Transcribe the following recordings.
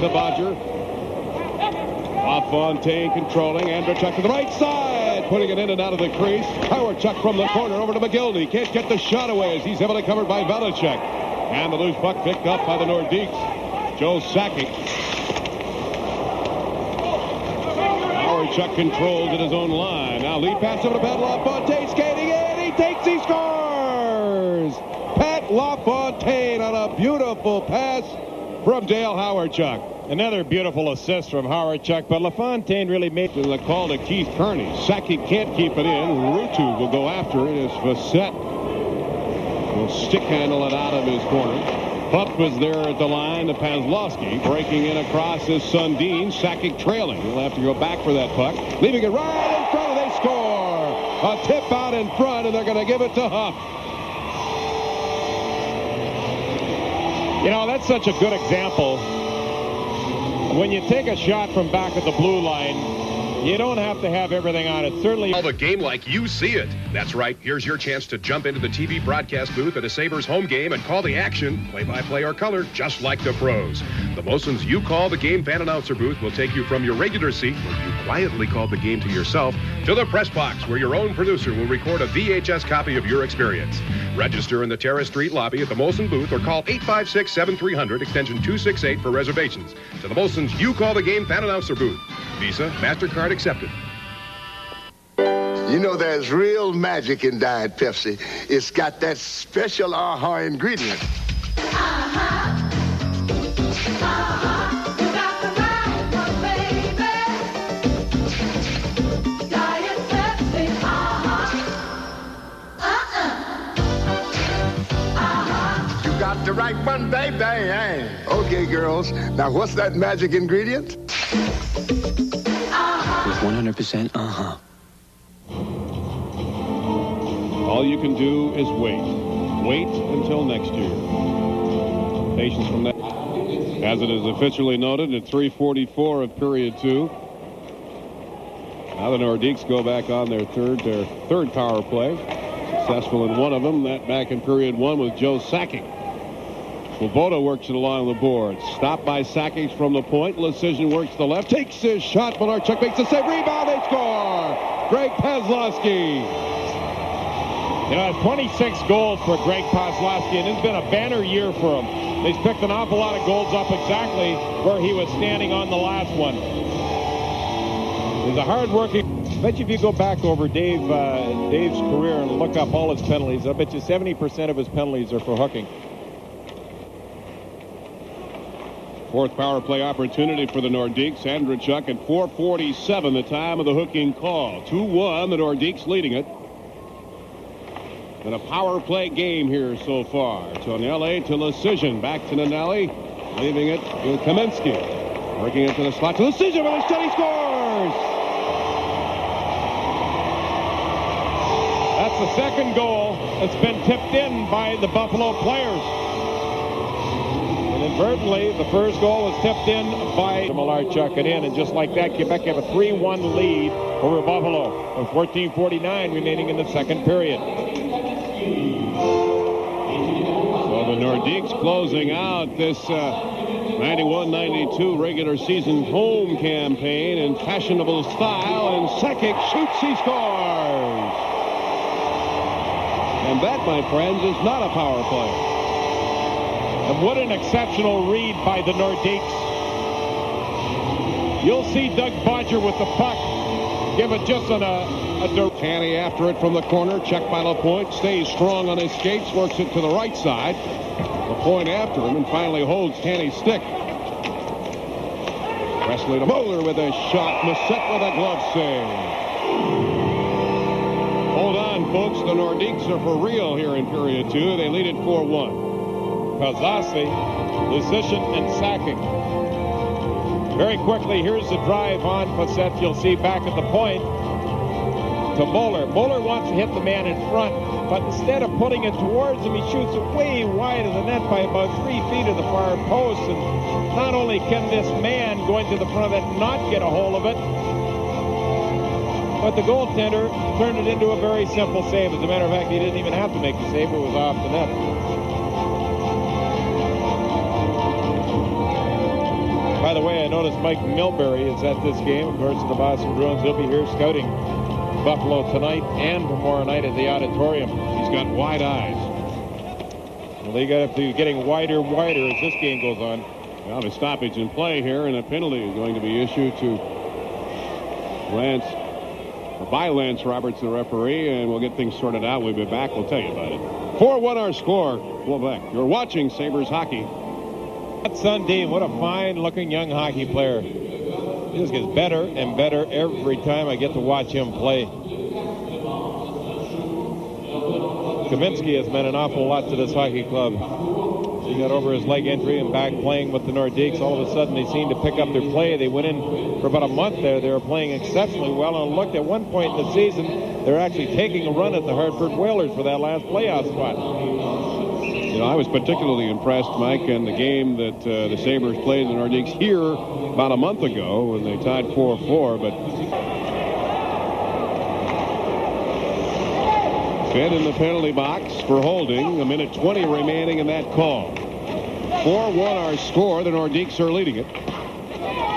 to Bodger. LaFontaine controlling. Andrechuk to the right side. Putting it in and out of the crease. Hawerchuk from the corner over to McGilney. Can't get the shot away as he's heavily covered by Velacek. And the loose puck picked up by the Nordiques. Joe Sakic. Hawerchuk controls at his own line. Now lead pass over to Pat LaFontaine. Skating in. He takes. He scores. Pat LaFontaine on a beautiful pass from Dale Hawerchuk. Another beautiful assist from Hawerchuk, but LaFontaine really made the call to Keith Kearney. Sakic can't keep it in. Ruutu will go after it as Facette will stick handle it out of his corner. Pup was there at the line to Pazlowski. Breaking in across his Sundin. Sakic trailing. He'll have to go back for that puck. Leaving it right in front, and they score. A tip out in front, and they're going to give it to Huff. You know, that's such a good example. When you take a shot from back at the blue line, you don't have to have everything on it. Certainly. Call the game like you see it. That's right. Here's your chance to jump into the TV broadcast booth at a Sabres home game and call the action, play-by-play or color, just like the pros. The Molson's You Call the Game fan announcer booth will take you from your regular seat, where you quietly called the game to yourself, to the press box, where your own producer will record a VHS copy of your experience. Register in the Terrace Street lobby at the Molson booth or call 856-7300, extension 268 for reservations. To the Molson's You Call the Game fan announcer booth. Visa, MasterCard accepted. You know, there's real magic in Diet Pepsi. It's got that special aha ingredient. You got the right one, baby. Diet Pepsi, You got the right one, baby. Hey. Okay, girls. Now, what's that magic ingredient? With 100% All you can do is wait. Wait until next year. Patience from that. As it is officially noted at 3:44 of period 2. Now the Nordiques go back on their third power play. Successful in one of them. That back in period 1 with Joe Sakic. Svoboda works it along the boards. Stopped by Sakic from the point. Lecision works to the left. Takes his shot. Malarchuk makes the save. Rebound. They score. Greg Pazlowski. You know, 26 goals for Greg Pazlowski, and it's been a banner year for him. He's picked an awful lot of goals up exactly where he was standing on the last one. He's a hard-working. I bet you if you go back over Dave's career and look up all his penalties, I bet you 70% of his penalties are for hooking. Fourth power play opportunity for the Nordiques. Andrechuk at 4:47, the time of the hooking call. 2-1, the Nordiques leading it. And a power play game here so far. Tonelli to Lecision. Back to Nanelli. Leaving it with Kaminsky. Working into the slot to Lecision with a shot. He scores! That's the second goal that's been tipped in by the Buffalo players. And inadvertently, the first goal was tipped in by Malarchuk it in. And just like that, Quebec have a 3-1 lead over Buffalo with 14:49 remaining in the second period. So the Nordiques closing out this 91-92 regular season home campaign in fashionable style, and Sakic shoots, he scores. And that, my friends, is not a power play. And what an exceptional read by the Nordiques. You'll see Doug Bodger with the puck. Give it just on a Tanny after it from the corner. Checked by LaPointe. Stays strong on his skates. Works it to the right side. LaPointe after him and finally holds Tanny's stick. Presley to Moeller with a shot. Massette with a glove save. Hold on, folks. The Nordiques are for real here in period 2. They lead it 4-1. Pazlowski, Lecision, and Sakic. Very quickly, here's the drive on Facette. You'll see back at the point to Moeller. Moeller wants to hit the man in front, but instead of putting it towards him, he shoots it way wide of the net by about 3 feet of the far post. And not only can this man going to the front of it not get a hold of it, but the goaltender turned it into a very simple save. As a matter of fact, he didn't even have to make the save. It was off the net. By the way, I noticed Mike Milbury is at this game. Of course, the Boston Bruins. He'll be here scouting Buffalo tonight and tomorrow night at the Auditorium. He's got wide eyes. Well, they got to be getting wider as this game goes on. Well, the stoppage in play here, and a penalty is going to be issued to Lance Roberts, the referee, and we'll get things sorted out. We'll be back. We'll tell you about it. 4-1 our score. Quebec. You're watching Sabres hockey. That's Sundin. What a fine-looking young hockey player. He just gets better and better every time I get to watch him play. Kaminsky has meant an awful lot to this hockey club. He got over his leg injury and back playing with the Nordiques. All of a sudden, they seemed to pick up their play. They went in for about a month there. They were playing exceptionally well. And looked at one point in the season, they're actually taking a run at the Hartford Whalers for that last playoff spot. You know, I was particularly impressed, Mike, in the game that the Sabres played the Nordiques here about a month ago when they tied 4-4. But Fed in the penalty box for holding. 1:20 remaining in that call. 4-1 our score. The Nordiques are leading it.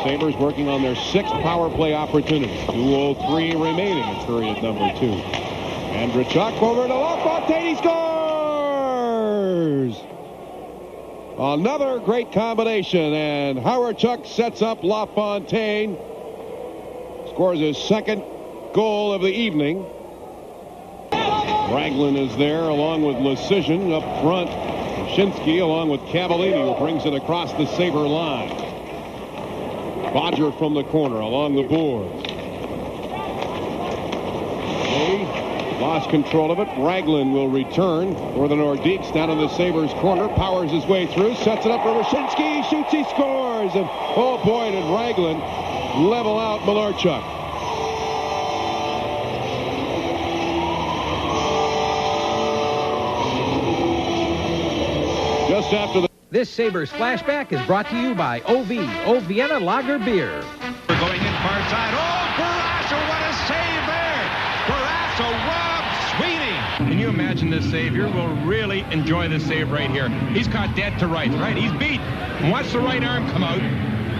Sabres working on their 6th power play opportunity. 2:03 remaining in period number 2. Andrechuk over to LaFontaine. He scores! Another great combination, and Howard-Chuck sets up LaFontaine. Scores his 2nd goal of the evening. Raglan is there along with Lecision up front. Shinsky along with Cavallini, who brings it across the Sabre line. Bodger from the corner along the boards. They lost control of it. Raglan will return for the Nordiques down in the Sabres corner. Powers his way through. Sets it up for Wyshynski. Shoots. He scores. And oh boy, did Raglan level out Malarchuk. Just after the... This Sabres flashback is brought to you by OV, Old Vienna Lager Beer. We're going in far side. Oh, Barrasso, what a save there! Barrasso robs Sweeney. Can you imagine this save here? We'll really enjoy this save right here. He's caught dead to right. He's beat. And watch the right arm come out.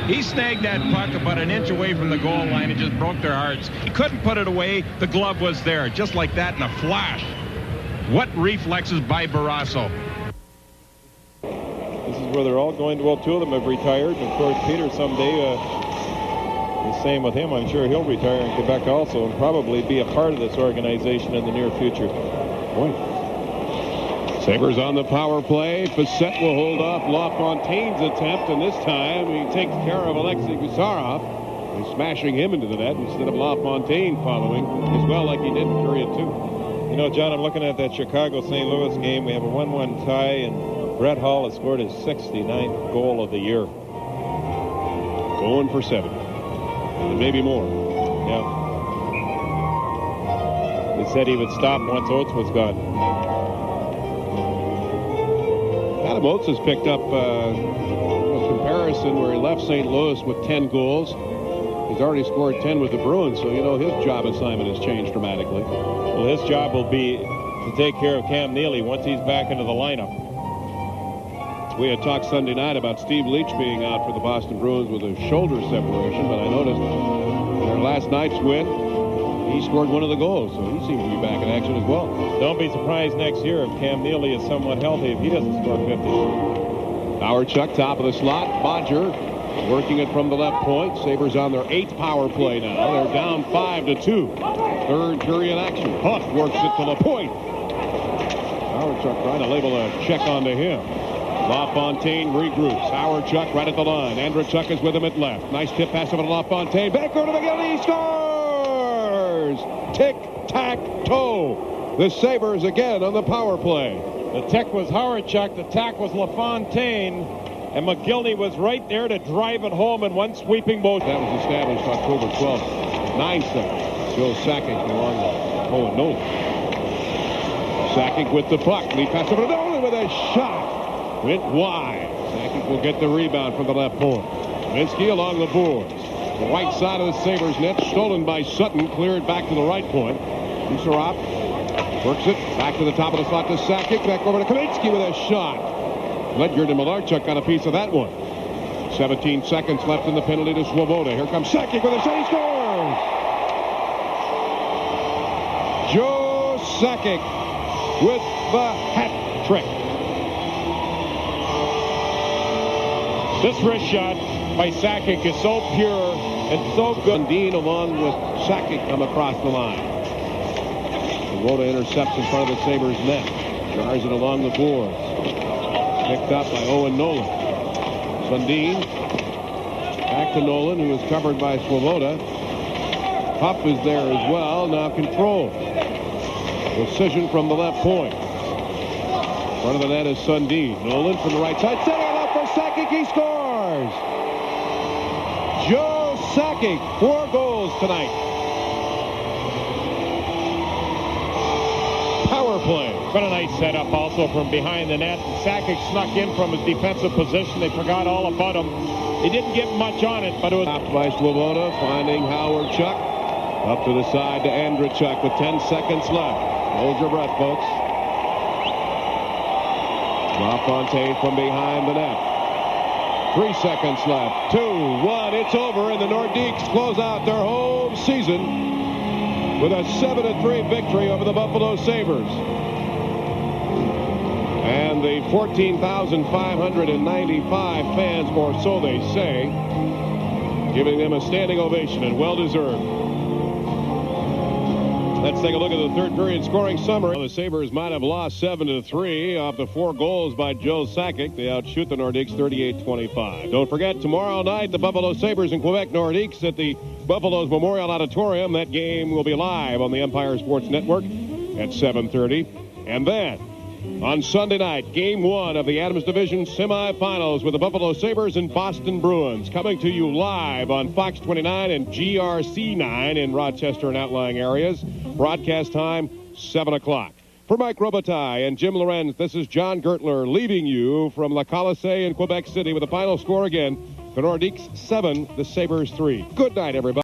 He snagged that puck about an inch away from the goal line and just broke their hearts. He couldn't put it away. The glove was there, just like that in a flash. What reflexes by Barrasso. Where they're all going to, well, 2 of them have retired. And of course, Peter someday, the same with him. I'm sure he'll retire in Quebec also and probably be a part of this organization in the near future. Boy. Sabres on the power play. Facette will hold off LaFontaine's attempt, and this time he takes care of Alexei Gusarov. He's smashing him into the net instead of LaFontaine following as well like he did in period 2. You know, John, I'm looking at that Chicago-St. Louis game. We have a 1-1 tie, and Brett Hall has scored his 69th goal of the year. Going for 70. And maybe more. Yeah. They said he would stop once Oates was gone. Adam Oates has picked up a comparison where he left St. Louis with 10 goals. He's already scored 10 with the Bruins, so, you know, his job assignment has changed dramatically. Well, his job will be to take care of Cam Neely once he's back into the lineup. We had talked Sunday night about Steve Leach being out for the Boston Bruins with a shoulder separation, but I noticed in their last night's win, he scored one of the goals, so he seems to be back in action as well. Don't be surprised next year if Cam Neely is somewhat healthy if he doesn't score 50. Howard-Chuck, top of the slot. Bodger working it from the left point. Sabres on their 8th power play now. They're down 5-2. 3rd period action. Huff works it to the point. Howard-Chuck trying to label a check onto him. LaFontaine regroups. Howard-Chuck right at the line. Andrechuk is with him at left. Nice tip pass over to LaFontaine. Back over to McGill. He scores! Tic-tac-toe. The Sabres again on the power play. The tick was Howard-Chuck. The tack was LaFontaine. And McGillney was right there to drive it home in one sweeping motion. That was established October 12th. 9 seconds. Joe Sakic along the Nolan. Sakic with the puck. Lead pass over to Nolan with a shot. Went wide. Sakic will get the rebound from the left point. Kaminsky along the boards. The right side of the Sabres net stolen by Sutton. Cleared back to the right point. Gusarov works it back to the top of the slot to Sakic. Back over to Kaminsky with a shot. Ledgard and Malarchuk got a piece of that one. 17 seconds left in the penalty to Swoboda. Here comes Sakic with a shot. He scores! Joe Sakic with the hat trick. This wrist shot by Sakic is so pure and so good. Dean along with Sakic come across the line. Swoboda intercepts in front of the Sabres net. Jars it along the boards. Picked up by Owen Nolan. Sundin back to Nolan, who is covered by Swoboda. Huff is there as well. Now control. Precision from the left point. In front of the net is Sundin. Nolan from the right side. Center left for Sakic. He scores. Joe Sakic, 4 goals tonight. Power play. But a nice setup also from behind the net. Sakic snuck in from his defensive position. They forgot all about him. He didn't get much on it, but it was... Stopped by Swoboda, finding Howard Chuck. Up to the side to Andrechuk with 10 seconds left. Hold your breath, folks. LaFontaine from behind the net. 3 seconds left. 2-1. It's over, and the Nordiques close out their home season with a 7-3 victory over the Buffalo Sabres. And the 14,595 fans, or so they say, giving them a standing ovation, and well-deserved. Let's take a look at the third period scoring summary. The Sabres might have lost 7-3 off the 4 goals by Joe Sakic. They outshoot the Nordiques 38-25. Don't forget, tomorrow night, the Buffalo Sabres and Quebec Nordiques at the Buffalo's Memorial Auditorium. That game will be live on the Empire Sports Network at 7:30. And then, on Sunday night, Game 1 of the Adams Division semifinals with the Buffalo Sabres and Boston Bruins, coming to you live on Fox 29 and GRC 9 in Rochester and outlying areas. Broadcast time, 7 o'clock. For Mike Robitaille and Jim Lorenz, this is John Gertler leaving you from La Colisée in Quebec City with the final score again. The Nordiques 7, the Sabres 3. Good night, everybody.